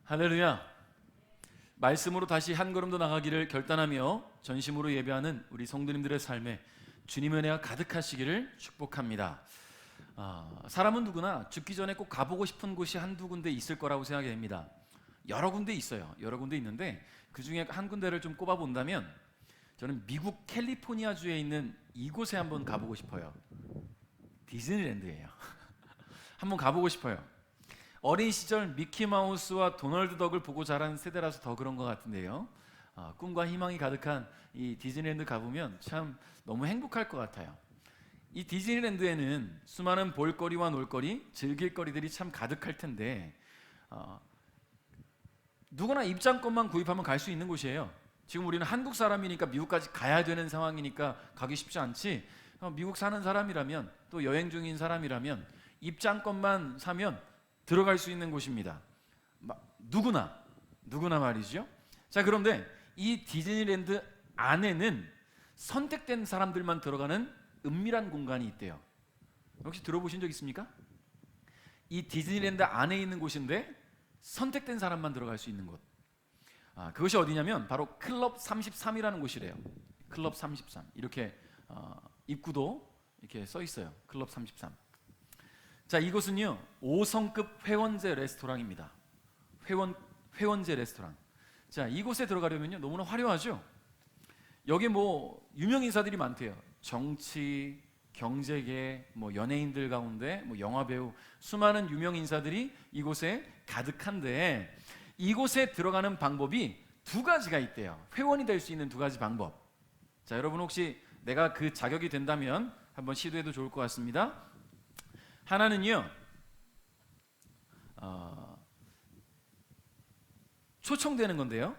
할렐루야. 말씀으로 다시 한 걸음 더 나가기를 결단하며 전심으로 예배하는 우리 성도님들의 삶에 주님의 은혜가 가득하시기를 축복합니다. 사람은 누구나 죽기 전에 꼭 가보고 싶은 곳이 한두 군데 있을 거라고 생각이 됩니다. 여러 군데 있어요. 여러 군데 있는데 그 중에 한 군데를 좀 꼽아본다면 저는 미국 캘리포니아주에 있는 이곳에 한번 가보고 싶어요. 디즈니랜드예요. 한번 가보고 싶어요. 어린 시절 미키마우스와 도널드 덕을 보고 자란 세대라서 더 그런 것 같은데요. 꿈과 희망이 가득한 이 디즈니랜드 가보면 참 너무 행복할 것 같아요. 이 디즈니랜드에는 수많은 볼거리와 놀거리, 즐길거리들이 참 가득할 텐데 누구나 입장권만 구입하면 갈 수 있는 곳이에요. 지금 우리는 한국 사람이니까 미국까지 가야 되는 상황이니까 가기 쉽지 않지, 미국 사는 사람이라면 또 여행 중인 사람이라면 입장권만 사면 들어갈 수 있는 곳입니다. 누구나 말이죠. 자, 그런데 이 디즈니랜드 안에는 선택된 사람들만 들어가는 은밀한 공간이 있대요. 혹시 들어보신 적 있습니까? 이 디즈니랜드 안에 있는 곳인데 선택된 사람만 들어갈 수 있는 곳. 그것이 어디냐면 바로 클럽 33이라는 곳이래요. 클럽 33 이렇게 입구도 이렇게 써 있어요. 클럽 33. 자, 이곳은요 5성급 회원제 레스토랑입니다. 회원제 레스토랑. 자, 이곳에 들어가려면요 너무나 화려하죠. 여기 뭐 유명 인사들이 많대요. 정치, 경제계, 뭐 연예인들 가운데 뭐 영화배우, 수많은 유명 인사들이 이곳에 가득한데 이곳에 들어가는 방법이 두 가지가 있대요. 회원이 될 수 있는 두 가지 방법. 자, 여러분 혹시 내가 그 자격이 된다면 한번 시도해도 좋을 것 같습니다. 하나는요 초청되는 건데요,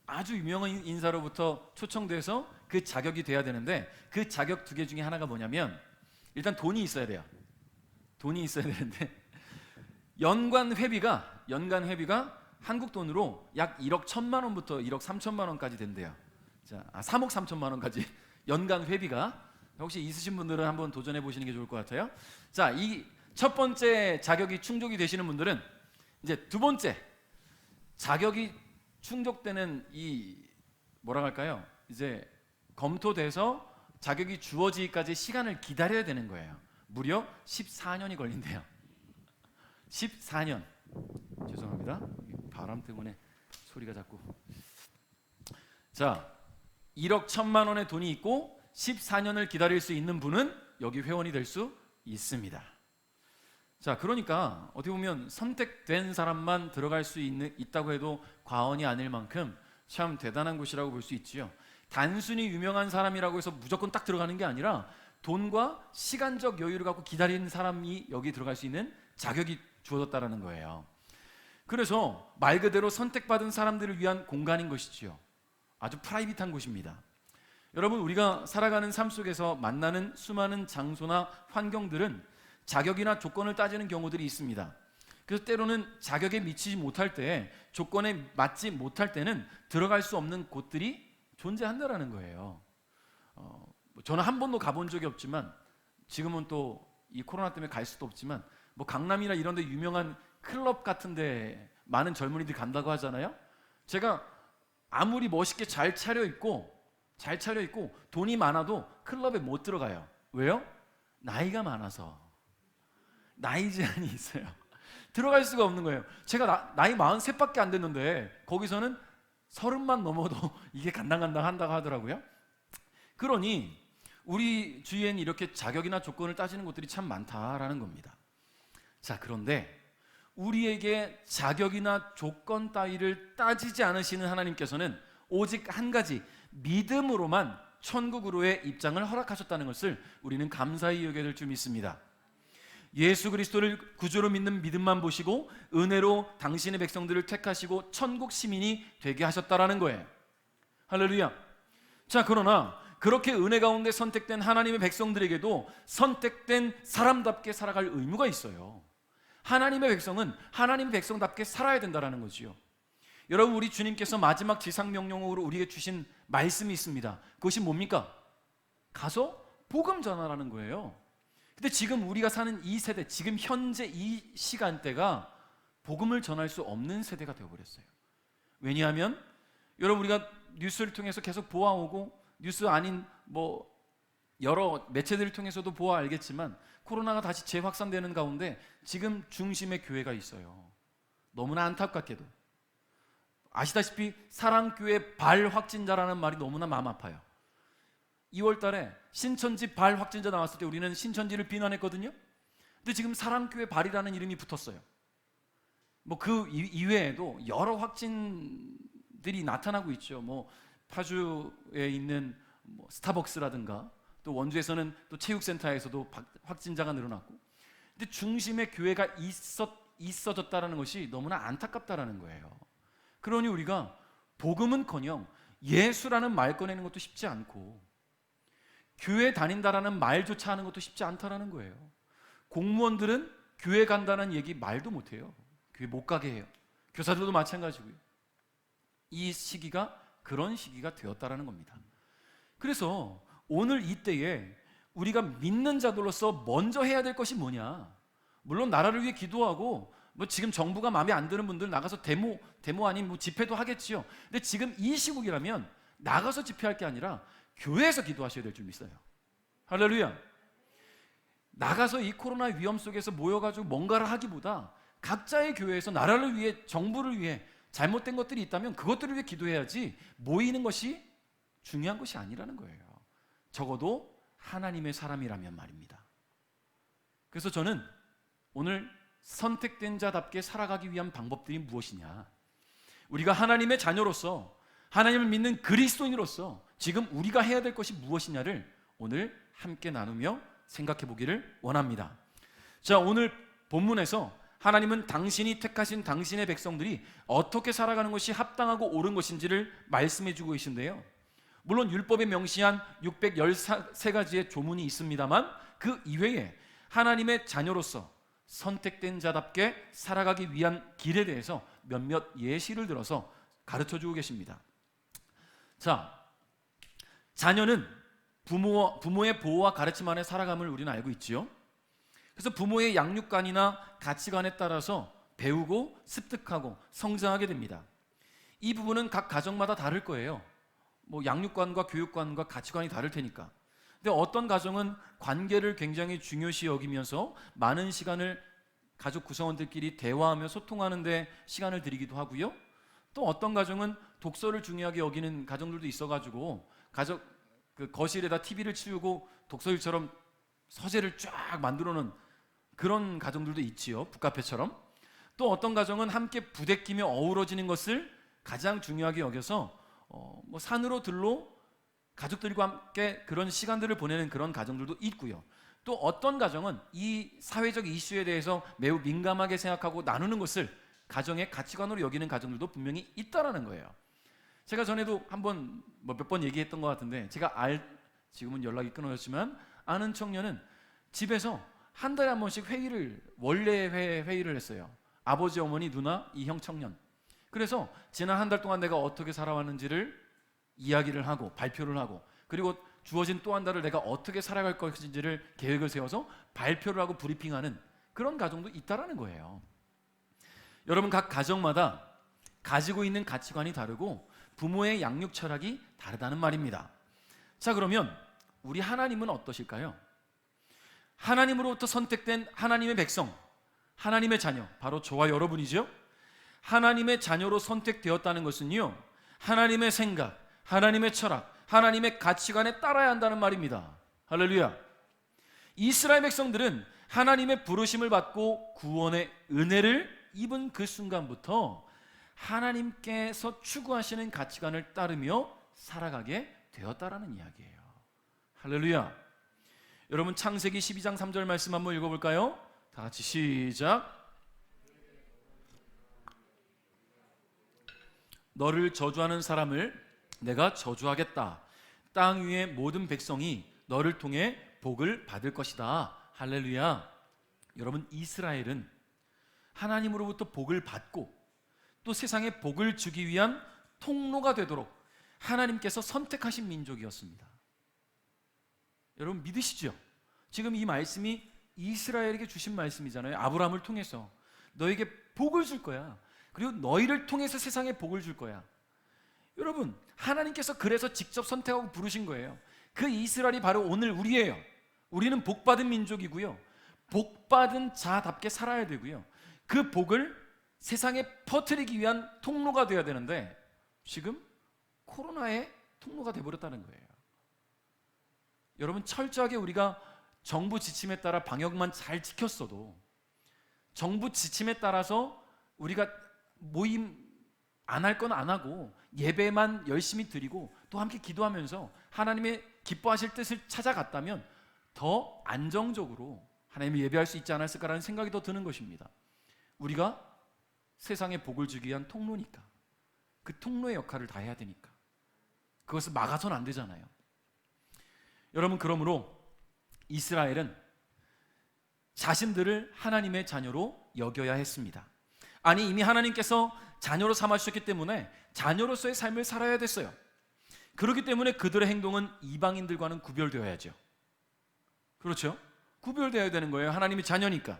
아주 유명한 인사로부터 초청돼서 그 자격이 돼야 되는데 그 자격 두 개 중에 하나가 뭐냐면 일단 돈이 있어야 돼요. 돈이 있어야 되는데 연간 회비가 한국 돈으로 약 1억 1천만 원부터 1억 3천만 원까지 된대요. 자, 3억 3천만 원까지 연간 회비가. 혹시 있으신 분들은 한번 도전해 보시는 게 좋을 것 같아요. 자, 이 첫 번째 자격이 충족이 되시는 분들은 이제 두 번째 자격이 충족되는 이 뭐라 할까요? 이제 검토돼서 자격이 주어지기까지 시간을 기다려야 되는 거예요. 무려 14년이 걸린대요. 14년. 죄송합니다. 바람 때문에 소리가 자꾸. 자, 1억 1천만 원의 돈이 있고 14년을 기다릴 수 있는 분은 여기 회원이 될 수 있습니다. 자, 그러니까 어떻게 보면 선택된 사람만 들어갈 수 있다고 해도 과언이 아닐 만큼 참 대단한 곳이라고 볼 수 있지요. 단순히 유명한 사람이라고 해서 무조건 딱 들어가는 게 아니라 돈과 시간적 여유를 갖고 기다리는 사람이 여기 들어갈 수 있는 자격이 주어졌다는 거예요. 그래서 말 그대로 선택받은 사람들을 위한 공간인 것이지요. 아주 프라이빗한 곳입니다. 여러분, 우리가 살아가는 삶 속에서 만나는 수많은 장소나 환경들은 자격이나 조건을 따지는 경우들이 있습니다. 그래서 때로는 자격에 미치지 못할 때, 조건에 맞지 못할 때는 들어갈 수 없는 곳들이 존재한다라는 거예요. 저는 한 번도 가본 적이 없지만 지금은 또 이 코로나 때문에 갈 수도 없지만 뭐 강남이나 이런 데 유명한 클럽 같은 데 많은 젊은이들이 간다고 하잖아요. 제가 아무리 멋있게 잘 차려입고 돈이 많아도 클럽에 못 들어가요. 왜요? 나이가 많아서. 나이 제한이 있어요. 들어갈 수가 없는 거예요. 제가 나이 43밖에 안 됐는데 거기서는 30만 넘어도 이게 간당간당 한다고 하더라고요. 그러니 우리 주위에는 이렇게 자격이나 조건을 따지는 곳들이 참 많다라는 겁니다. 자, 그런데 우리에게 자격이나 조건 따위를 따지지 않으시는 하나님께서는 오직 한 가지, 믿음으로만 천국으로의 입장을 허락하셨다는 것을 우리는 감사히 여겨야 될 줄 믿습니다. 예수 그리스도를 구주로 믿는 믿음만 보시고 은혜로 당신의 백성들을 택하시고 천국 시민이 되게 하셨다라는 거예요. 할렐루야. 자, 그러나 그렇게 은혜 가운데 선택된 하나님의 백성들에게도 선택된 사람답게 살아갈 의무가 있어요. 하나님의 백성은 하나님의 백성답게 살아야 된다는 거지요. 여러분, 우리 주님께서 마지막 지상명령으로 우리에게 주신 말씀이 있습니다. 그것이 뭡니까? 가서 복음 전하라는 거예요. 근데 지금 우리가 사는 이 세대, 지금 현재 이 시간대가 복음을 전할 수 없는 세대가 되어버렸어요. 왜냐하면 여러분, 우리가 뉴스를 통해서 계속 보아오고, 뉴스 아닌 여러 매체들을 통해서도 보아 알겠지만, 코로나가 다시 재확산되는 가운데 지금 중심에 교회가 있어요. 너무나 안타깝게도 아시다시피 사랑교회 발 확진자라는 말이 너무나 마음 아파요. 2월 달에 신천지 발 확진자 나왔을 때 우리는 신천지를 비난했거든요. 근데 지금 사랑교회 발이라는 이름이 붙었어요. 그 이외에도 여러 확진들이 나타나고 있죠. 파주에 있는 스타벅스라든가, 또 원주에서는 또 체육센터에서도 확진자가 늘어났고, 근데 중심에 교회가 있어졌다라는 것이 너무나 안타깝다라는 거예요. 그러니 우리가 복음은커녕 예수라는 말 꺼내는 것도 쉽지 않고, 교회 다닌다라는 말조차 하는 것도 쉽지 않다라는 거예요. 공무원들은 교회 간다는 얘기 말도 못해요. 교회 못 가게 해요. 교사들도 마찬가지고요. 이 시기가 그런 시기가 되었다라는 겁니다. 그래서 오늘 이때에 우리가 믿는 자들로서 먼저 해야 될 것이 뭐냐? 물론 나라를 위해 기도하고, 지금 정부가 마음에 안 드는 분들 나가서 데모 아닌 집회도 하겠지요. 근데 지금 이 시국이라면 나가서 집회할 게 아니라 교회에서 기도하셔야 될 줄 믿어요. 할렐루야. 나가서 이 코로나 위험 속에서 모여가지고 뭔가를 하기보다 각자의 교회에서 나라를 위해, 정부를 위해 잘못된 것들이 있다면 그것들을 위해 기도해야지, 모이는 것이 중요한 것이 아니라는 거예요. 적어도 하나님의 사람이라면 말입니다. 그래서 저는 오늘 선택된 자답게 살아가기 위한 방법들이 무엇이냐, 우리가 하나님의 자녀로서, 하나님을 믿는 그리스도인으로서 지금 우리가 해야 될 것이 무엇이냐를 오늘 함께 나누며 생각해 보기를 원합니다. 자, 오늘 본문에서 하나님은 당신이 택하신 당신의 백성들이 어떻게 살아가는 것이 합당하고 옳은 것인지를 말씀해 주고 계신데요, 물론 율법에 명시한 613가지의 조문이 있습니다만 그 이외에 하나님의 자녀로서 선택된 자답게 살아가기 위한 길에 대해서 몇몇 예시를 들어서 가르쳐 주고 계십니다. 자, 자녀는 부모의 보호와 가르침 안에 살아감을 우리는 알고 있지요. 그래서 부모의 양육관이나 가치관에 따라서 배우고 습득하고 성장하게 됩니다. 이 부분은 각 가정마다 다를 거예요. 양육관과 교육관과 가치관이 다를 테니까. 근데 어떤 가정은 관계를 굉장히 중요시 여기면서 많은 시간을 가족 구성원들끼리 대화하며 소통하는 데 시간을 들이기도 하고요. 또 어떤 가정은 독서를 중요하게 여기는 가정들도 있어가지고 거실에다 TV를 치우고 독서실처럼 서재를 쫙 만들어 놓은 그런 가정들도 있지요. 북카페처럼. 또 어떤 가정은 함께 부대끼며 어우러지는 것을 가장 중요하게 여겨서 산으로 들로 가족들과 함께 그런 시간들을 보내는 그런 가정들도 있고요. 또 어떤 가정은 이 사회적 이슈에 대해서 매우 민감하게 생각하고 나누는 것을 가정의 가치관으로 여기는 가정들도 분명히 있다라는 거예요. 제가 전에도 몇 번 얘기했던 것 같은데, 지금은 연락이 끊어졌지만 아는 청년은 집에서 한 달에 한 번씩 원래 회의를 했어요. 아버지, 어머니, 누나, 이 형 청년. 그래서 지난 한 달 동안 내가 어떻게 살아왔는지를 이야기를 하고 발표를 하고, 그리고 주어진 또 한 달을 내가 어떻게 살아갈 것인지를 계획을 세워서 발표를 하고 브리핑하는 그런 가정도 있다라는 거예요. 여러분, 각 가정마다 가지고 있는 가치관이 다르고 부모의 양육 철학이 다르다는 말입니다. 자, 그러면 우리 하나님은 어떠실까요? 하나님으로부터 선택된 하나님의 백성, 하나님의 자녀, 바로 저와 여러분이죠. 하나님의 자녀로 선택되었다는 것은요, 하나님의 생각, 하나님의 철학, 하나님의 가치관에 따라야 한다는 말입니다. 할렐루야. 이스라엘 백성들은 하나님의 부르심을 받고 구원의 은혜를 입은 그 순간부터 하나님께서 추구하시는 가치관을 따르며 살아가게 되었다라는 이야기예요. 할렐루야. 여러분, 창세기 12장 3절 말씀 한번 읽어볼까요? 다 같이 시작. 너를 저주하는 사람을 내가 저주하겠다. 땅 위의 모든 백성이 너를 통해 복을 받을 것이다. 할렐루야. 여러분, 이스라엘은 하나님으로부터 복을 받고 또 세상에 복을 주기 위한 통로가 되도록 하나님께서 선택하신 민족이었습니다. 여러분, 믿으시죠? 지금 이 말씀이 이스라엘에게 주신 말씀이잖아요. 아브라함을 통해서 너에게 복을 줄 거야. 그리고 너희를 통해서 세상에 복을 줄 거야. 여러분, 하나님께서 그래서 직접 선택하고 부르신 거예요. 그 이스라엘이 바로 오늘 우리예요. 우리는 복받은 민족이고요, 복받은 자답게 살아야 되고요, 그 복을 세상에 퍼뜨리기 위한 통로가 되어야 되는데 지금 코로나의 통로가 되어버렸다는 거예요. 여러분, 철저하게 우리가 정부 지침에 따라 방역만 잘 지켰어도, 정부 지침에 따라서 우리가 모임 안 할 건 안 하고 예배만 열심히 드리고 또 함께 기도하면서 하나님의 기뻐하실 뜻을 찾아갔다면 더 안정적으로 하나님을 예배할 수 있지 않았을까라는 생각이 더 드는 것입니다. 우리가 세상에 복을 주기 위한 통로니까, 그 통로의 역할을 다 해야 되니까 그것을 막아서는 안 되잖아요. 여러분, 그러므로 이스라엘은 자신들을 하나님의 자녀로 여겨야 했습니다. 아니, 이미 하나님께서 자녀로 삼아주셨기 때문에 자녀로서의 삶을 살아야 됐어요. 그렇기 때문에 그들의 행동은 이방인들과는 구별되어야죠. 그렇죠? 구별되어야 되는 거예요. 하나님의 자녀니까.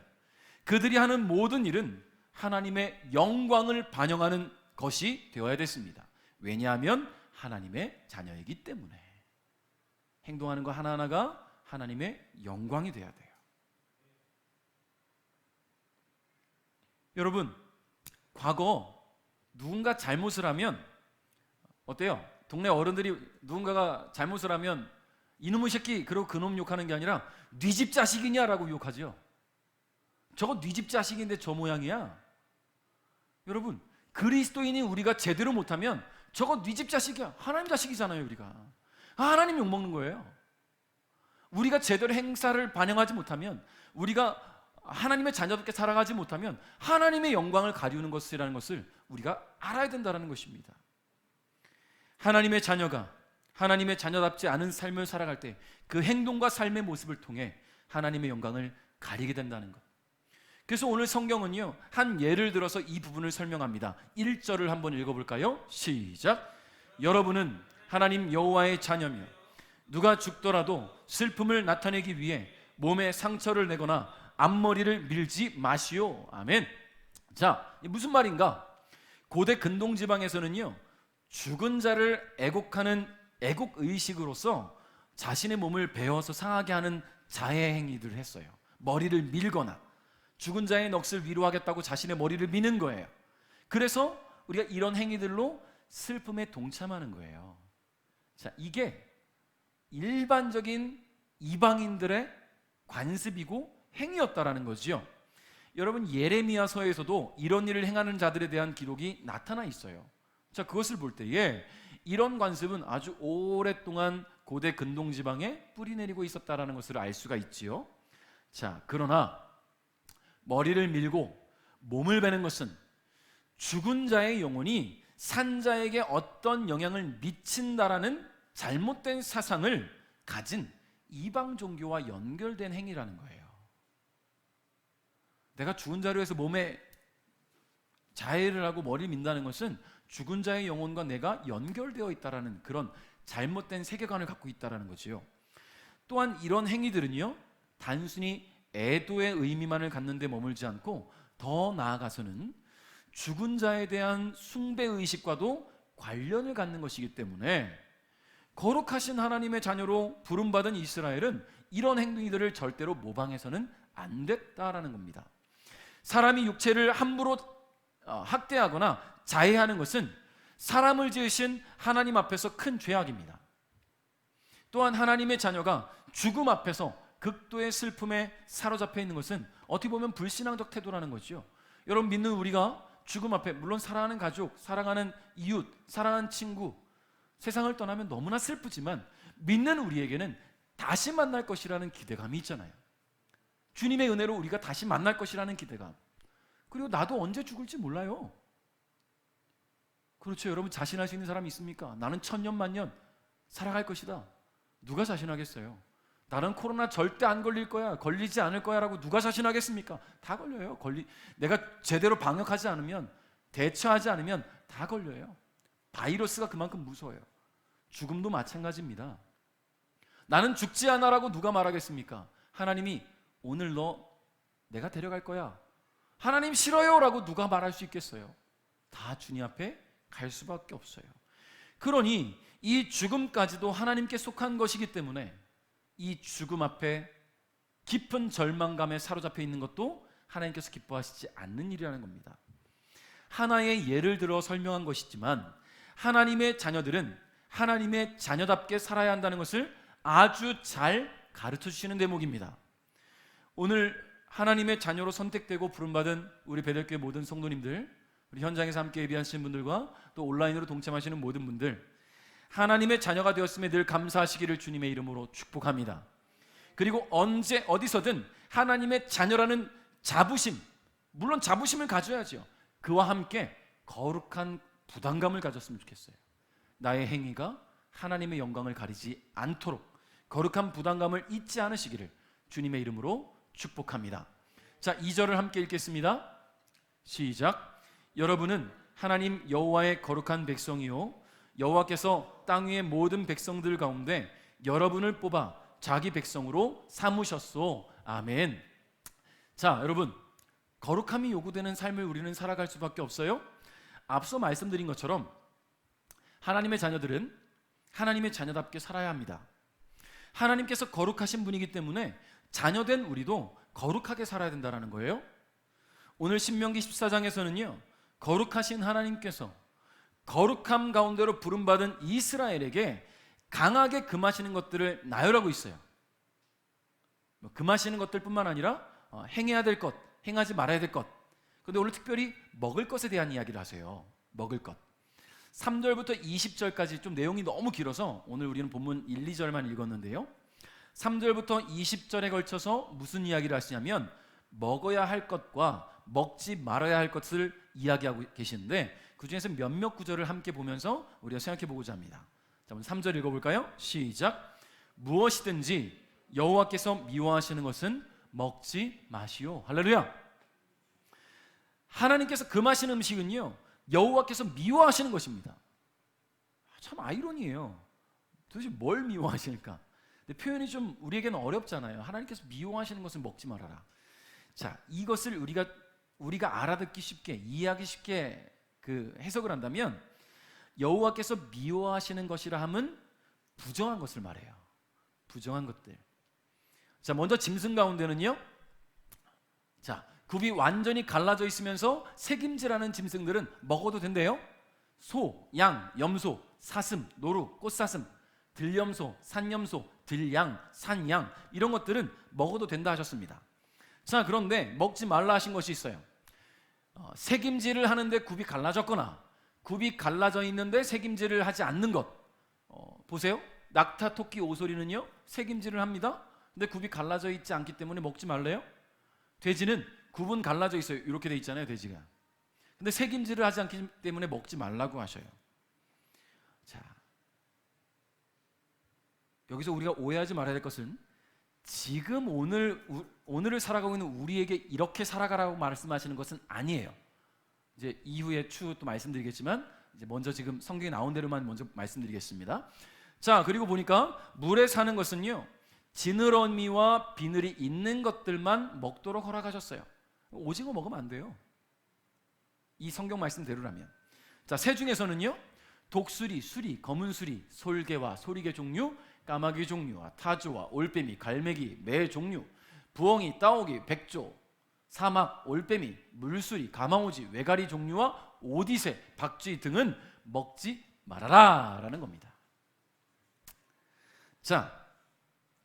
그들이 하는 모든 일은 하나님의 영광을 반영하는 것이 되어야 됐습니다. 왜냐하면 하나님의 자녀이기 때문에. 행동하는 거 하나하나가 하나님의 영광이 되어야 돼요. 여러분, 과거 누군가 잘못을 하면 어때요? 동네 어른들이 누군가가 잘못을 하면 이놈의 새끼, 그러고 그놈 욕하는 게 아니라 네 집 자식이냐라고 욕하죠. 저거 네 집 자식인데 저 모양이야. 여러분, 그리스도인이 우리가 제대로 못하면 저거 네 집 자식이야. 하나님 자식이잖아요. 우리가 하나님 욕먹는 거예요. 우리가 제대로 행사를 반영하지 못하면, 우리가 하나님의 자녀답게 살아가지 못하면 하나님의 영광을 가리우는 것이라는 것을 우리가 알아야 된다는 것입니다. 하나님의 자녀가 하나님의 자녀답지 않은 삶을 살아갈 때 그 행동과 삶의 모습을 통해 하나님의 영광을 가리게 된다는 것. 그래서 오늘 성경은요, 한 예를 들어서 이 부분을 설명합니다. 1절을 한번 읽어볼까요? 시작. 여러분은 하나님 여호와의 자녀며 누가 죽더라도 슬픔을 나타내기 위해 몸에 상처를 내거나 앞머리를 밀지 마시오. 아멘. 자, 무슨 말인가? 고대 근동 지방에서는요, 죽은 자를 애곡하는 애곡의식으로서 자신의 몸을 베어서 상하게 하는 자해 행위들을 했어요. 머리를 밀거나 죽은 자의 넋을 위로하겠다고 자신의 머리를 미는 거예요. 그래서 우리가 이런 행위들로 슬픔에 동참하는 거예요. 자, 이게 일반적인 이방인들의 관습이고 행위였다라는 거죠. 여러분, 예레미야서에서도 이런 일을 행하는 자들에 대한 기록이 나타나 있어요. 자, 그것을 볼 때에 이런 관습은 아주 오랫동안 고대 근동 지방에 뿌리 내리고 있었다라는 것을 알 수가 있지요. 자, 그러나 머리를 밀고 몸을 베는 것은 죽은 자의 영혼이 산 자에게 어떤 영향을 미친다라는 잘못된 사상을 가진 이방 종교와 연결된 행위라는 거예요. 내가 죽은 자로 해서 몸에 자해를 하고 머리를 민다는 것은 죽은 자의 영혼과 내가 연결되어 있다라는 그런 잘못된 세계관을 갖고 있다라는 거지요. 또한 이런 행위들은요, 단순히 애도의 의미만을 갖는 데 머물지 않고 더 나아가서는 죽은 자에 대한 숭배의식과도 관련을 갖는 것이기 때문에 거룩하신 하나님의 자녀로 부름받은 이스라엘은 이런 행위들을 절대로 모방해서는 안 됐다라는 겁니다. 사람이 육체를 함부로 학대하거나 자해하는 것은 사람을 지으신 하나님 앞에서 큰 죄악입니다. 또한 하나님의 자녀가 죽음 앞에서 극도의 슬픔에 사로잡혀 있는 것은 어떻게 보면 불신앙적 태도라는 거죠. 여러분, 믿는 우리가 죽음 앞에, 물론 사랑하는 가족, 사랑하는 이웃, 사랑하는 친구, 세상을 떠나면 너무나 슬프지만 믿는 우리에게는 다시 만날 것이라는 기대감이 있잖아요. 주님의 은혜로 우리가 다시 만날 것이라는 기대감. 그리고 나도 언제 죽을지 몰라요. 그렇죠. 여러분, 자신할 수 있는 사람이 있습니까? 나는 천년 만년 살아갈 것이다. 누가 자신하겠어요? 나는 코로나 절대 안 걸릴 거야, 걸리지 않을 거야 라고 누가 자신하겠습니까? 다 걸려요. 내가 제대로 방역하지 않으면, 대처하지 않으면 다 걸려요. 바이러스가 그만큼 무서워요. 죽음도 마찬가지입니다. 나는 죽지 않아라고 누가 말하겠습니까? 하나님이 오늘 너 내가 데려갈 거야, 하나님 싫어요 라고 누가 말할 수 있겠어요? 다 주님 앞에 갈 수밖에 없어요. 그러니 이 죽음까지도 하나님께 속한 것이기 때문에 이 죽음 앞에 깊은 절망감에 사로잡혀 있는 것도 하나님께서 기뻐하시지 않는 일이라는 겁니다. 하나의 예를 들어 설명한 것이지만 하나님의 자녀들은 하나님의 자녀답게 살아야 한다는 것을 아주 잘 가르쳐 주시는 대목입니다. 오늘 하나님의 자녀로 선택되고 부름받은 우리 베델교회 모든 성도님들, 우리 현장에서 함께 예비하시는 분들과 또 온라인으로 동참하시는 모든 분들, 하나님의 자녀가 되었음에 늘 감사하시기를 주님의 이름으로 축복합니다. 그리고 언제 어디서든 하나님의 자녀라는 자부심, 물론 자부심을 가져야죠. 그와 함께 거룩한 부담감을 가졌으면 좋겠어요. 나의 행위가 하나님의 영광을 가리지 않도록 거룩한 부담감을 잊지 않으시기를 주님의 이름으로 축복합니다. 자, 2절을 함께 읽겠습니다. 시작. 여러분은 하나님 여호와의 거룩한 백성이요 여호와께서 땅 위의 모든 백성들 가운데 여러분을 뽑아 자기 백성으로 삼으셨소. 아멘. 자, 여러분, 거룩함이 요구되는 삶을 우리는 살아갈 수밖에 없어요. 앞서 말씀드린 것처럼 하나님의 자녀들은 하나님의 자녀답게 살아야 합니다. 하나님께서 거룩하신 분이기 때문에 자녀된 우리도 거룩하게 살아야 된다는 거예요. 오늘 신명기 14장에서는요 거룩하신 하나님께서 거룩함 가운데로 부름받은 이스라엘에게 강하게 금하시는 것들을 나열하고 있어요. 금하시는 것들뿐만 아니라 행해야 될 것, 행하지 말아야 될 것. 그런데 오늘 특별히 먹을 것에 대한 이야기를 하세요. 먹을 것. 3절부터 20절까지 좀 내용이 너무 길어서 오늘 우리는 본문 1, 2절만 읽었는데요 3절부터 20절에 걸쳐서 무슨 이야기를 하시냐면 먹어야 할 것과 먹지 말아야 할 것을 이야기하고 계시는데 그 중에서 몇몇 구절을 함께 보면서 우리가 생각해 보고자 합니다. 자, 3절 읽어볼까요? 시작. 무엇이든지 여호와께서 미워하시는 것은 먹지 마시오. 할렐루야. 하나님께서 금하시는 음식은요 여호와께서 미워하시는 것입니다. 참 아이러니해요. 도대체 뭘 미워하실까? 근데 표현이 좀 우리에게는 어렵잖아요. 하나님께서 미워하시는 것을 먹지 말아라. 자, 이것을 우리가 알아듣기 쉽게, 이해하기 쉽게 해석을 한다면 여호와께서 미워하시는 것이라 함은 부정한 것을 말해요. 부정한 것들. 자, 먼저 짐승 가운데는요. 자, 굽이 완전히 갈라져 있으면서 새김질하는 짐승들은 먹어도 된대요. 소, 양, 염소, 사슴, 노루, 꽃사슴, 들염소, 산염소, 들양, 산양 이런 것들은 먹어도 된다 하셨습니다. 자, 그런데 먹지 말라 하신 것이 있어요. 새김질을 하는데 굽이 갈라졌거나 굽이 갈라져 있는데 새김질을 하지 않는 것. 보세요. 낙타, 토끼, 오소리는요 새김질을 합니다. 근데 굽이 갈라져 있지 않기 때문에 먹지 말래요. 돼지는 굽은 갈라져 있어요. 이렇게 돼 있잖아요, 돼지가. 근데 새김질을 하지 않기 때문에 먹지 말라고 하셔요. 자, 여기서 우리가 오해하지 말아야 될 것은 지금 오늘을 살아가고 있는 우리에게 이렇게 살아가라고 말씀하시는 것은 아니에요. 이제 이후에 추후 또 말씀드리겠지만 이제 먼저 지금 성경에 나온 대로만 먼저 말씀드리겠습니다. 자, 그리고 보니까 물에 사는 것은요 지느러미와 비늘이 있는 것들만 먹도록 허락하셨어요. 오징어 먹으면 안 돼요. 이 성경 말씀대로라면. 자, 새 중에서는요 독수리, 수리, 검은 수리, 솔개와 소리개 종류, 까마귀 종류와 타조와 올빼미, 갈매기, 매 종류, 부엉이, 따오기, 백조, 사막, 올빼미, 물수리, 가마오지, 외가리 종류와 오디세, 박쥐 등은 먹지 말아라 라는 겁니다. 자,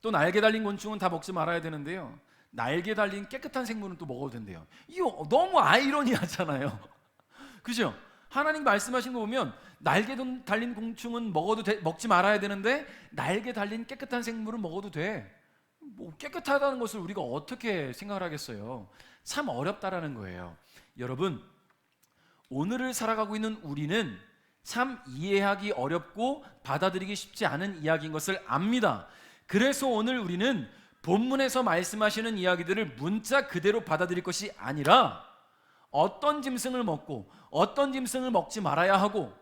또 날개 달린 곤충은 다 먹지 말아야 되는데요 날개 달린 깨끗한 생물은 또 먹어도 된대요. 이거 너무 아이러니하잖아요. 그죠? 하나님 말씀하신 거 보면 날개 달린 곤충은 먹지 말아야 되는데 날개 달린 깨끗한 생물은 먹어도 돼. 뭐 깨끗하다는 것을 우리가 어떻게 생각을 하겠어요? 참 어렵다라는 거예요. 여러분, 오늘을 살아가고 있는 우리는 참 이해하기 어렵고 받아들이기 쉽지 않은 이야기인 것을 압니다. 그래서 오늘 우리는 본문에서 말씀하시는 이야기들을 문자 그대로 받아들일 것이 아니라 어떤 짐승을 먹고 어떤 짐승을 먹지 말아야 하고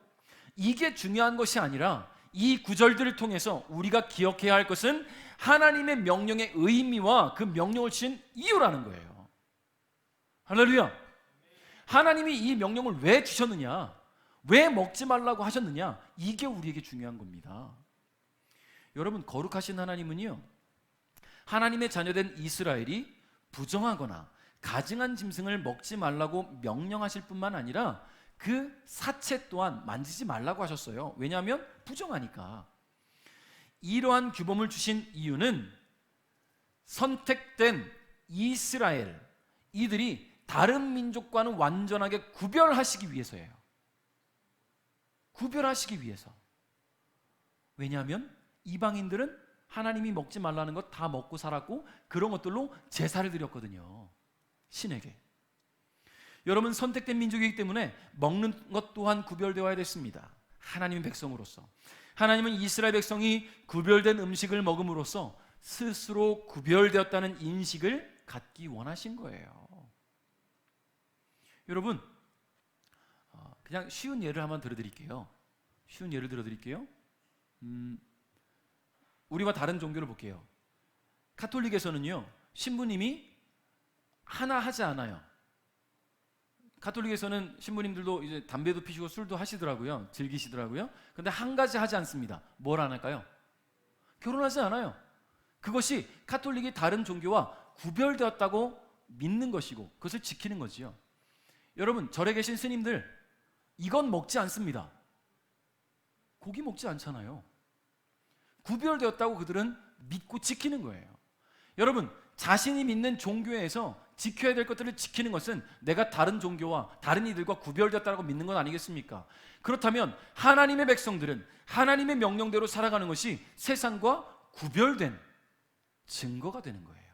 이게 중요한 것이 아니라 이 구절들을 통해서 우리가 기억해야 할 것은 하나님의 명령의 의미와 그 명령을 주신 이유라는 거예요. 할렐루야. 하나님이 이 명령을 왜 주셨느냐? 왜 먹지 말라고 하셨느냐? 이게 우리에게 중요한 겁니다. 여러분, 거룩하신 하나님은요, 하나님의 자녀된 이스라엘이 부정하거나 가증한 짐승을 먹지 말라고 명령하실 뿐만 아니라 그 사체 또한 만지지 말라고 하셨어요. 왜냐하면 부정하니까. 이러한 규범을 주신 이유는 선택된 이스라엘, 이들이 다른 민족과는 완전하게 구별하시기 위해서예요. 구별하시기 위해서. 왜냐하면 이방인들은 하나님이 먹지 말라는 것 다 먹고 살았고 그런 것들로 제사를 드렸거든요, 신에게. 여러분, 선택된 민족이기 때문에 먹는 것 또한 구별되어야 됐습니다. 하나님의 백성으로서. 하나님은 이스라엘 백성이 구별된 음식을 먹음으로써 스스로 구별되었다는 인식을 갖기 원하신 거예요. 여러분, 그냥 쉬운 예를 한번 들어드릴게요. 쉬운 예를 들어드릴게요. 우리와 다른 종교를 볼게요. 가톨릭에서는요, 신부님이 하나 하지 않아요. 가톨릭에서는 신부님들도 이제 담배도 피시고 술도 하시더라고요. 즐기시더라고요. 근데 한 가지 하지 않습니다. 뭘 안 할까요? 결혼하지 않아요. 그것이 가톨릭이 다른 종교와 구별되었다고 믿는 것이고 그것을 지키는 거지요. 여러분, 절에 계신 스님들, 이건 먹지 않습니다. 고기 먹지 않잖아요. 구별되었다고 그들은 믿고 지키는 거예요. 여러분, 자신이 믿는 종교에서 지켜야 될 것들을 지키는 것은 내가 다른 종교와 다른 이들과 구별되었다고 믿는 건 아니겠습니까? 그렇다면 하나님의 백성들은 하나님의 명령대로 살아가는 것이 세상과 구별된 증거가 되는 거예요.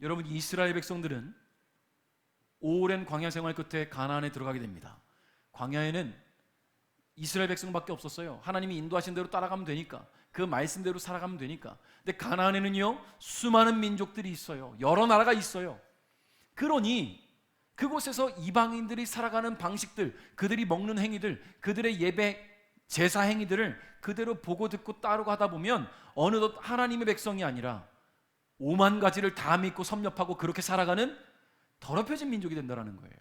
여러분, 이스라엘 백성들은 오랜 광야 생활 끝에 가나안에 들어가게 됩니다. 광야에는 이스라엘 백성밖에 없었어요. 하나님이 인도하신 대로 따라가면 되니까, 그 말씀대로 살아가면 되니까. 근데 가나안에는요, 수많은 민족들이 있어요. 여러 나라가 있어요. 그러니 그곳에서 이방인들이 살아가는 방식들, 그들이 먹는 행위들, 그들의 예배 제사 행위들을 그대로 보고 듣고 따르고 하다 보면 어느덧 하나님의 백성이 아니라 5만 가지를 다 믿고 섭렵하고 그렇게 살아가는 더럽혀진 민족이 된다는 거예요.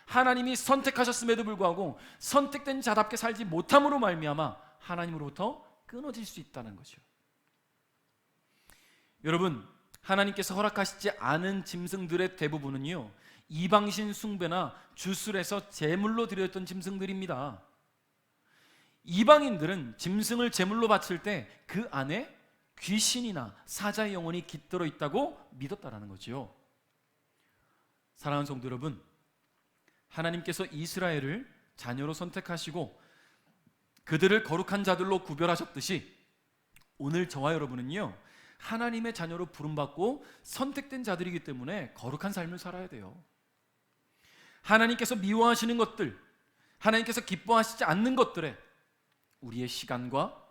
하나님이 선택하셨음에도 불구하고 선택된 자답게 살지 못함으로 말미암아 하나님으로부터 끊어질 수 있다는 거죠. 여러분, 하나님께서 허락하시지 않은 짐승들의 대부분은요, 이방신 숭배나 주술에서 제물로 드렸던 짐승들입니다. 이방인들은 짐승을 제물로 바칠 때 그 안에 귀신이나 사자의 영혼이 깃들어 있다고 믿었다라는 거죠. 사랑하는 성도 여러분, 하나님께서 이스라엘을 자녀로 선택하시고 그들을 거룩한 자들로 구별하셨듯이 오늘 저와 여러분은요, 하나님의 자녀로 부름받고 선택된 자들이기 때문에 거룩한 삶을 살아야 돼요. 하나님께서 미워하시는 것들, 하나님께서 기뻐하시지 않는 것들에 우리의 시간과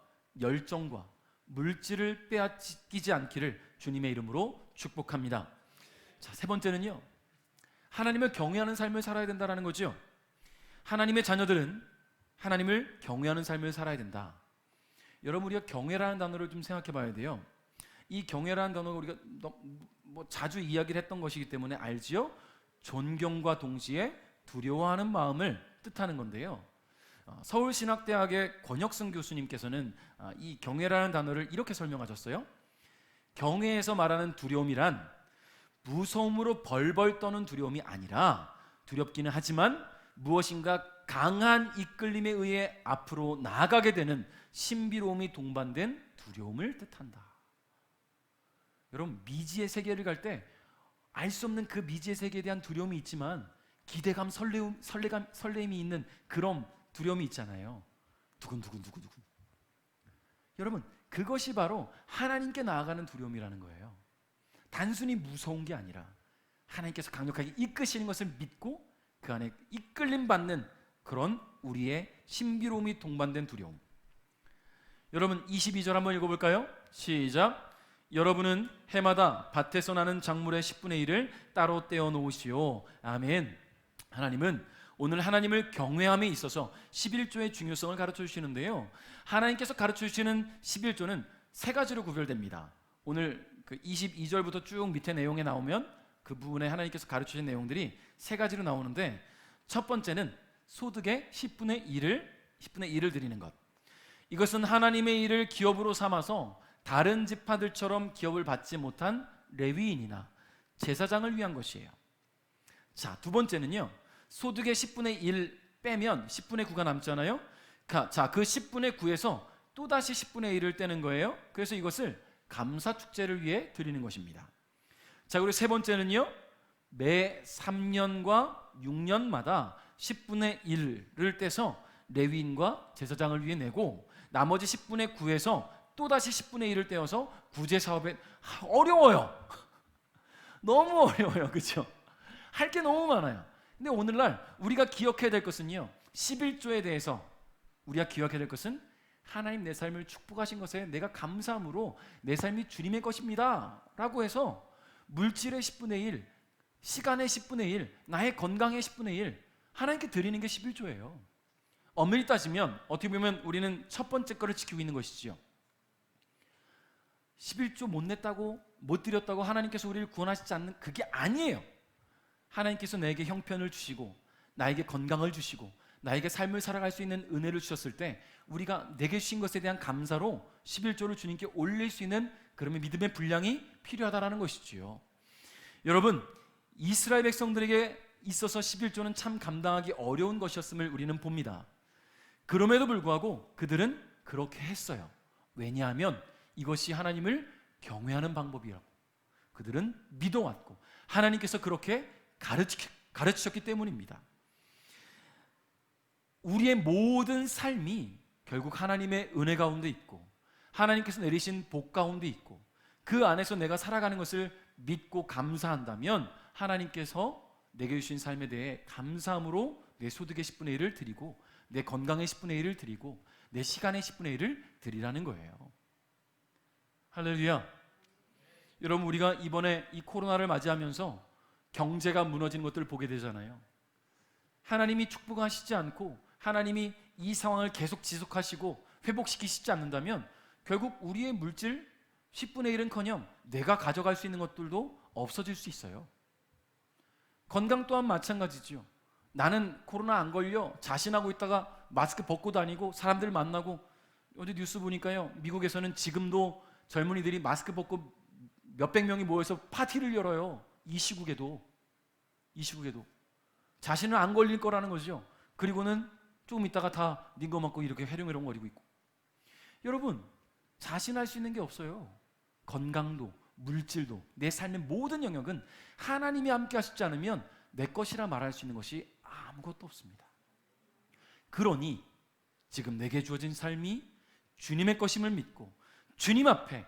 열정과 물질을 빼앗기지 않기를 주님의 이름으로 축복합니다. 자, 세 번째는요, 하나님을 경외하는 삶을 살아야 된다는 거죠. 하나님의 자녀들은 하나님을 경외하는 삶을 살아야 된다. 여러분, 우리가 경외라는 단어를 좀 생각해 봐야 돼요. 이 경외라는 단어가 우리가 자주 이야기를 했던 것이기 때문에 알지요? 존경과 동시에 두려워하는 마음을 뜻하는 건데요. 서울신학대학의 권혁승 교수님께서는 이 경외라는 단어를 이렇게 설명하셨어요. 경외에서 말하는 두려움이란 무서움으로 벌벌 떠는 두려움이 아니라 두렵기는 하지만 무엇인가 강한 이끌림에 의해 앞으로 나아가게 되는 신비로움이 동반된 두려움을 뜻한다. 여러분, 미지의 세계를 갈 때 알 수 없는 그 미지의 세계에 대한 두려움이 있지만 기대감, 설레임이 있는 그런 두려움이 있잖아요. 두근두근. 여러분, 그것이 바로 하나님께 나아가는 두려움이라는 거예요. 단순히 무서운 게 아니라 하나님께서 강력하게 이끄시는 것을 믿고 그 안에 이끌림 받는 그런 우리의 신비로움이 동반된 두려움. 여러분, 22절 한번 읽어볼까요? 시작. 여러분은 해마다 밭에서 나는 작물의 10분의 1을 따로 떼어 놓으시오. 아멘. 하나님은 오늘 하나님을 경외함에 있어서 11조의 중요성을 가르쳐 주시는데요, 하나님께서 가르쳐 주시는 11조는 세 가지로 구별됩니다. 오늘 그 22절부터 쭉 밑에 내용에 나오면 그 부분에 하나님께서 가르치신 내용들이 세 가지로 나오는데, 첫 번째는 소득의 10분의 1을 드리는 것. 이것은 하나님의 일을 기업으로 삼아서 다른 지파들처럼 기업을 받지 못한 레위인이나 제사장을 위한 것이에요. 자, 두 번째는요, 소득의 10분의 1 빼면 10분의 9가 남잖아요. 자, 그 10분의 9에서 또다시 10분의 1을 떼는 거예요. 그래서 이것을 감사 축제를 위해 드리는 것입니다. 자, 그리고 세 번째는요, 매 3년과 6년마다 10분의 1을 떼서 레위인과 제사장을 위해 내고, 나머지 10분의 9에서 또다시 10분의 1을 떼어서 구제 사업에. 어려워요. 너무 어려워요. 그렇죠? 할 게 너무 많아요. 근데 오늘날 우리가 기억해야 될 것은요, 11조에 대해서 우리가 기억해야 될 것은 하나님 내 삶을 축복하신 것에 내가 감사함으로 내 삶이 주님의 것입니다 라고 해서 물질의 10분의 1, 시간의 10분의 1, 나의 건강의 10분의 1 하나님께 드리는 게 11조예요. 엄밀히 따지면 어떻게 보면 우리는 첫 번째 거를 지키고 있는 것이지요. 11조 못 냈다고, 못 드렸다고 하나님께서 우리를 구원하시지 않는, 그게 아니에요. 하나님께서 내게 형편을 주시고 나에게 건강을 주시고 나에게 삶을 살아갈 수 있는 은혜를 주셨을 때 우리가 내게 주신 것에 대한 감사로 11조를 주님께 올릴 수 있는, 그러면 믿음의 분량이 필요하다라는 것이지요. 여러분, 이스라엘 백성들에게 있어서 11조는 참 감당하기 어려운 것이었음을 우리는 봅니다. 그럼에도 불구하고 그들은 그렇게 했어요. 왜냐하면 이것이 하나님을 경외하는 방법이라고 그들은 믿어왔고 하나님께서 그렇게 가르치셨기 때문입니다. 우리의 모든 삶이 결국 하나님의 은혜 가운데 있고 하나님께서 내리신 복 가운데 있고 그 안에서 내가 살아가는 것을 믿고 감사한다면 하나님께서 내게 주신 삶에 대해 감사함으로 내 소득의 10분의 1을 드리고 내 건강의 10분의 1을 드리고 내 시간의 10분의 1을 드리라는 거예요. 할렐루야. 여러분, 우리가 이번에 이 코로나를 맞이하면서 경제가 무너지는 것들을 보게 되잖아요. 하나님이 축복하시지 않고 하나님이 이 상황을 계속 지속하시고 회복시키시지 않는다면 결국 우리의 물질 10분의 1은커녕 내가 가져갈 수 있는 것들도 없어질 수 있어요. 건강 또한 마찬가지죠. 나는 코로나 안 걸려 자신하고 있다가 마스크 벗고 다니고 사람들 만나고, 어제 뉴스 보니까요, 미국에서는 지금도 젊은이들이 마스크 벗고 몇백 명이 모여서 파티를 열어요. 이 시국에도 자신은 안 걸릴 거라는 거죠. 그리고는 조금 있다가 다 닌거 맞고 이렇게 해롱해롱거리고 있고. 여러분, 자신할 수 있는 게 없어요. 건강도 물질도 내 삶의 모든 영역은 하나님이 함께 하시지 않으면 내 것이라 말할 수 있는 것이 아무것도 없습니다. 그러니 지금 내게 주어진 삶이 주님의 것임을 믿고 주님 앞에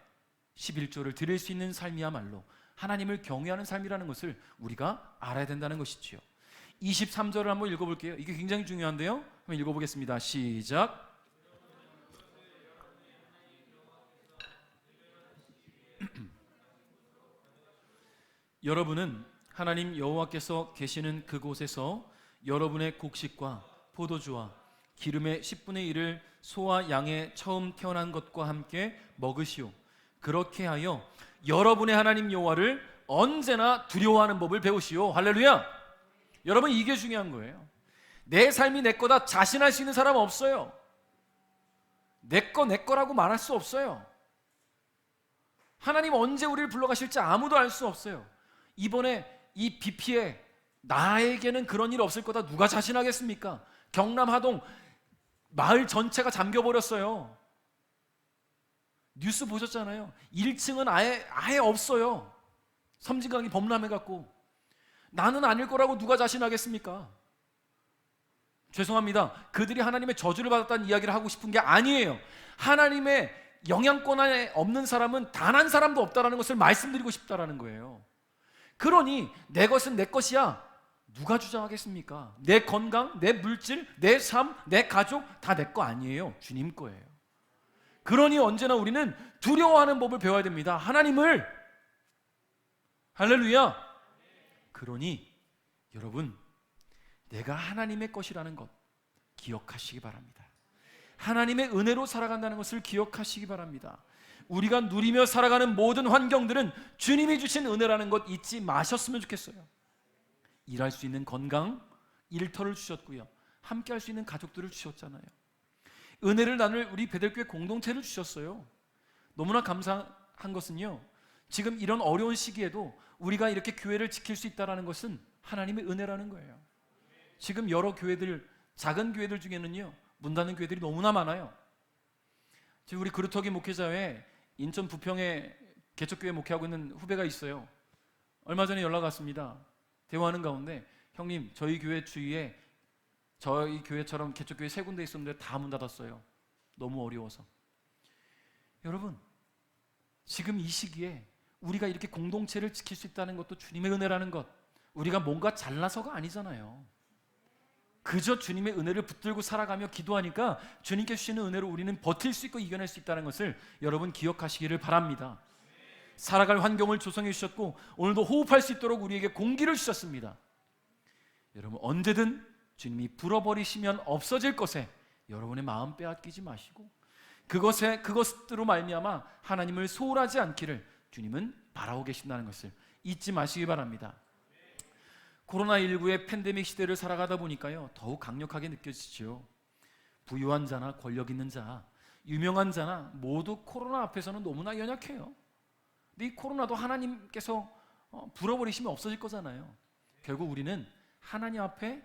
11조를 드릴 수 있는 삶이야말로 하나님을 경외하는 삶이라는 것을 우리가 알아야 된다는 것이지요. 23절을 한번 읽어볼게요. 이게 굉장히 중요한데요. 한번 읽어보겠습니다. 시작. 여러분은 하나님 여호와께서 계시는 그곳에서 여러분의 곡식과 포도주와 기름의 10분의 1을 소와 양의 처음 태어난 것과 함께 먹으시오. 그렇게 하여 여러분의 하나님 여호와를 언제나 두려워하는 법을 배우시오. 할렐루야. 여러분, 이게 중요한 거예요. 내 삶이 내 거다 자신할 수 있는 사람은 없어요. 내 거라고 말할 수 없어요. 하나님 언제 우리를 불러가실지 아무도 알 수 없어요. 이번에 이 비 피해 나에게는 그런 일 없을 거다 누가 자신하겠습니까? 경남 하동 마을 전체가 잠겨버렸어요. 뉴스 보셨잖아요. 1층은 아예 없어요. 섬진강이 범람해갖고. 나는 아닐 거라고 누가 자신하겠습니까? 죄송합니다. 그들이 하나님의 저주를 받았다는 이야기를 하고 싶은 게 아니에요. 하나님의 영향권 안에 없는 사람은 단 한 사람도 없다는 것을 말씀드리고 싶다는 거예요. 그러니 내 것은 내 것이야 누가 주장하겠습니까? 내 건강, 내 물질, 내 삶, 내 가족 다 내 거 아니에요. 주님 거예요. 그러니 언제나 우리는 두려워하는 법을 배워야 됩니다. 하나님을. 할렐루야. 그러니 여러분, 내가 하나님의 것이라는 것 기억하시기 바랍니다. 하나님의 은혜로 살아간다는 것을 기억하시기 바랍니다. 우리가 누리며 살아가는 모든 환경들은 주님이 주신 은혜라는 것 잊지 마셨으면 좋겠어요. 일할 수 있는 건강, 일터를 주셨고요. 함께 할 수 있는 가족들을 주셨잖아요. 은혜를 나눌 우리 베들교회 공동체를 주셨어요. 너무나 감사한 것은요, 지금 이런 어려운 시기에도 우리가 이렇게 교회를 지킬 수 있다는 것은 하나님의 은혜라는 거예요. 지금 여러 교회들, 작은 교회들 중에는요, 문 닫는 교회들이 너무나 많아요. 지금 우리 그루터기 목회자회 인천 부평에 개척교회 목회하고 있는 후배가 있어요. 얼마 전에 연락 왔습니다. 대화하는 가운데, 형님, 저희 교회 주위에 저희 교회처럼 개척교회 3군데 있었는데 다 문 닫았어요. 너무 어려워서. 여러분, 지금 이 시기에 우리가 이렇게 공동체를 지킬 수 있다는 것도 주님의 은혜라는 것, 우리가 뭔가 잘나서가 아니잖아요. 그저 주님의 은혜를 붙들고 살아가며 기도하니까 주님께 주시는 은혜로 우리는 버틸 수 있고 이겨낼 수 있다는 것을 여러분 기억하시기를 바랍니다. 살아갈 환경을 조성해 주셨고 오늘도 호흡할 수 있도록 우리에게 공기를 주셨습니다. 여러분, 언제든 주님이 불어버리시면 없어질 것에 여러분의 마음 빼앗기지 마시고 그것으로 말미암아 하나님을 소홀하지 않기를 주님은 바라고 계신다는 것을 잊지 마시기 바랍니다. 코로나19의 팬데믹 시대를 살아가다 보니까요, 더욱 강력하게 느껴지죠. 부유한 자나 권력 있는 자, 유명한 자나 모두 코로나 앞에서는 너무나 연약해요. 근데 이 코로나도 하나님께서 불어버리시면 없어질 거잖아요. 결국 우리는 하나님 앞에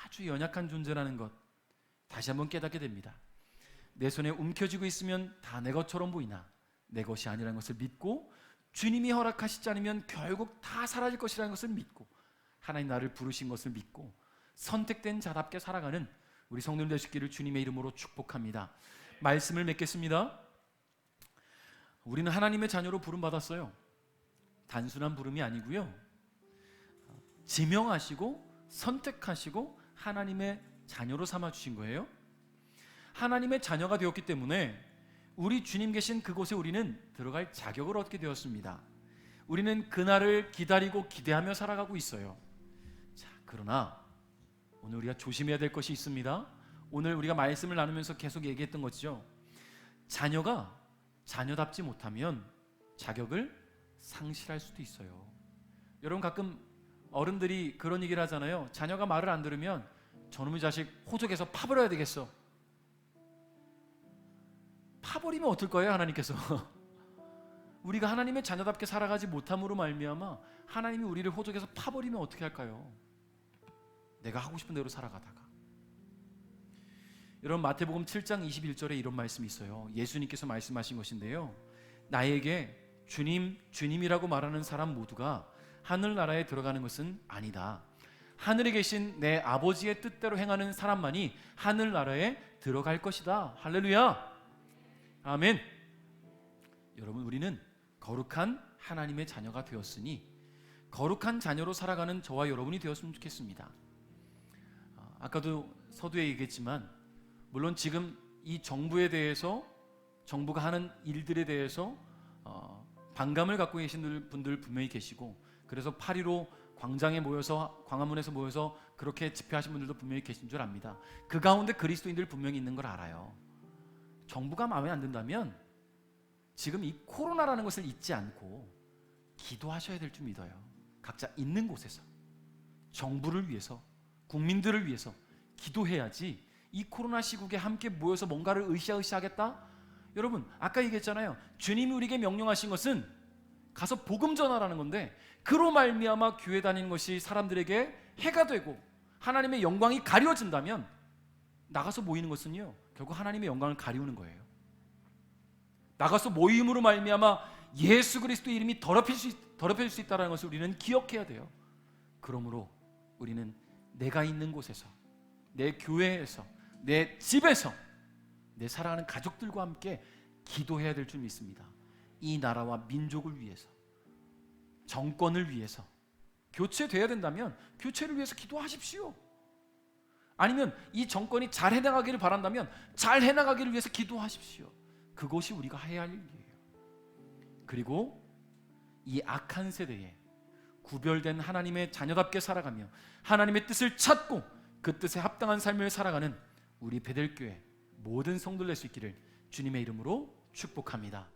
아주 연약한 존재라는 것 다시 한번 깨닫게 됩니다. 내 손에 움켜쥐고 있으면 다 내 것처럼 보이나 내 것이 아니라는 것을 믿고, 주님이 허락하시지 않으면 결국 다 사라질 것이라는 것을 믿고, 하나님 나를 부르신 것을 믿고 선택된 자답게 살아가는 우리 성도들 되시기를 주님의 이름으로 축복합니다. 말씀을 맺겠습니다. 우리는 하나님의 자녀로 부름받았어요. 단순한 부름이 아니고요, 지명하시고 선택하시고 하나님의 자녀로 삼아주신 거예요. 하나님의 자녀가 되었기 때문에 우리 주님 계신 그곳에 우리는 들어갈 자격을 얻게 되었습니다. 우리는 그날을 기다리고 기대하며 살아가고 있어요. 자, 그러나 오늘 우리가 조심해야 될 것이 있습니다. 오늘 우리가 말씀을 나누면서 계속 얘기했던 것이죠. 자녀가 자녀답지 못하면 자격을 상실할 수도 있어요. 여러분, 가끔 어른들이 그런 얘기를 하잖아요. 자녀가 말을 안 들으면 저놈의 자식 호적에서 파버려야 되겠어. 파버리면 어떨 거예요, 하나님께서? 우리가 하나님의 자녀답게 살아가지 못함으로 말미암아 하나님이 우리를 호적에서 파버리면 어떻게 할까요? 내가 하고 싶은 대로 살아가다가. 여러분, 마태복음 7장 21절에 이런 말씀이 있어요. 예수님께서 말씀하신 것인데요, 나에게 주님, 주님이라고 말하는 사람 모두가 하늘나라에 들어가는 것은 아니다. 하늘에 계신 내 아버지의 뜻대로 행하는 사람만이 하늘나라에 들어갈 것이다. 할렐루야, 아멘. 여러분, 우리는 거룩한 하나님의 자녀가 되었으니 거룩한 자녀로 살아가는 저와 여러분이 되었으면 좋겠습니다. 아까도 서두에 얘기했지만, 물론 지금 이 정부에 대해서, 정부가 하는 일들에 대해서 반감을 갖고 계신 분들 분명히 계시고, 그래서 8.15 광장에 모여서, 광화문에서 모여서 그렇게 집회하신 분들도 분명히 계신 줄 압니다. 그 가운데 그리스도인들 분명히 있는 걸 알아요. 정부가 마음에 안 든다면 지금 이 코로나라는 것을 잊지 않고 기도하셔야 될 줄 믿어요. 각자 있는 곳에서 정부를 위해서, 국민들을 위해서 기도해야지 이 코로나 시국에 함께 모여서 뭔가를 으쌰으쌰하겠다? 여러분, 아까 얘기했잖아요. 주님이 우리에게 명령하신 것은 가서 복음 전하라는 건데, 그로 말미암아 교회 다니는 것이 사람들에게 해가 되고 하나님의 영광이 가려진다면 나가서 모이는 것은요, 결국 하나님의 영광을 가리우는 거예요. 나가서 모임으로 말미암아 예수 그리스도의 이름이 더럽힐 수 있다는 것을 우리는 기억해야 돼요. 그러므로 우리는 내가 있는 곳에서, 내 교회에서, 내 집에서, 내 사랑하는 가족들과 함께 기도해야 될 줄 믿습니다. 이 나라와 민족을 위해서, 정권을 위해서. 교체돼야 된다면 교체를 위해서 기도하십시오. 아니면 이 정권이 잘 해나가기를 바란다면 잘 해나가기를 위해서 기도하십시오. 그것이 우리가 해야 할 일이에요. 그리고 이 악한 세대에 구별된 하나님의 자녀답게 살아가며 하나님의 뜻을 찾고 그 뜻에 합당한 삶을 살아가는 우리 베들교회 모든 성도들 될 수 있기를 주님의 이름으로 축복합니다.